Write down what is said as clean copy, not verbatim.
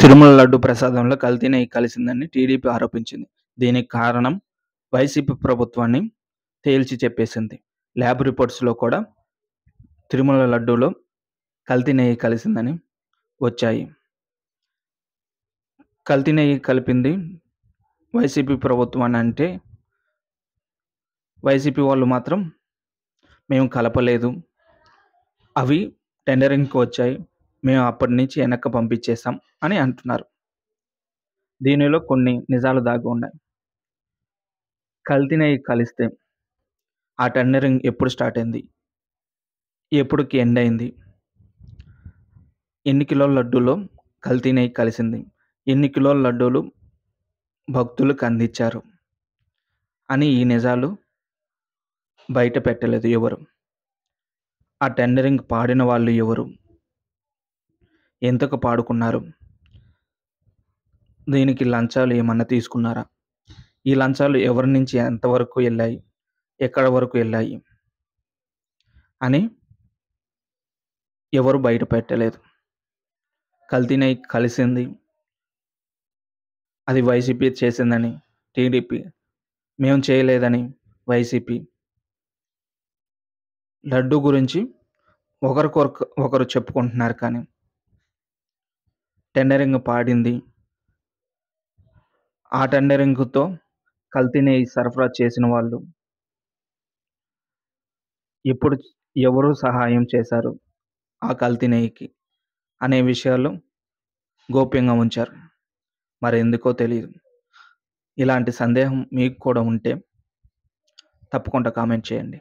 తిరుమల లడ్డూ ప్రసాదంలో కల్తీ నెయ్యి కలిసిందని టీడీపీ ఆరోపించింది. దీనికి కారణం వైసీపీ ప్రభుత్వాన్ని తేల్చి చెప్పేసింది. ల్యాబ్ రిపోర్ట్స్‌లో కూడా తిరుమల లడ్డూలో కల్తీ నెయ్యి కలిసిందని వచ్చాయి. కల్తీ నెయ్యి కలిపింది వైసీపీ ప్రభుత్వానంటే, వైసీపీ వాళ్ళు మాత్రం మేము కలపలేదు. అవి టెండరింగ్‌కి వచ్చాయి. మేము అప్పటి నుంచి వెనక్కి పంపించేసాం అని అంటున్నారు. దీనిలో కొన్ని నిజాలు దాగి ఉన్నాయి. కల్తీ నెయ్యి కలిస్తే ఆ టెండరింగ్ ఎప్పుడు స్టార్ట్ అయింది? ఎప్పుడుకి ఎండ్ అయింది? ఎన్ని కిలోల లడ్డూలో కల్తీ నెయ్యి కలిసింది? ఎన్ని కిలోల లడ్డూలు భక్తులకు అందించారు? అని ఈ నిజాలు బయట పెట్టలేదు ఎవరు. ఆ టెండరింగ్ పాడిన వాళ్ళు ఎవరు? ఎంతకు పాడుకున్నారు? దీనికి లంచాలు ఏమన్నా తీసుకున్నారా? ఈ లంచాలు ఎవరి నుంచి ఎంతవరకు వెళ్ళాయి? ఎక్కడ వరకు వెళ్ళాయి? అని ఎవరు బయట పెట్టలేదు. కల్తీ నెయ్యి కలిసింది, అది వైసీపీ చేసిందని టీడీపీ, మేము చేయలేదని వైసీపీ. లడ్డూ గురించి ఒకరు చెప్పుకుంటున్నారు, కానీ టెండరింగ్ పాడింది, ఆ టెండరింగ్‌తో కల్తీ నెయ్యి సరఫరా చేసిన వాళ్ళు ఎప్పుడు, ఎవరు సహాయం చేశారు ఆ కల్తీ నెయ్యికి అనే విషయాలు గోప్యంగా ఉంచారు. మరెందుకో తెలీదు. ఇలాంటి సందేహం మీకు కూడా ఉంటే తప్పకుండా కామెంట్ చేయండి.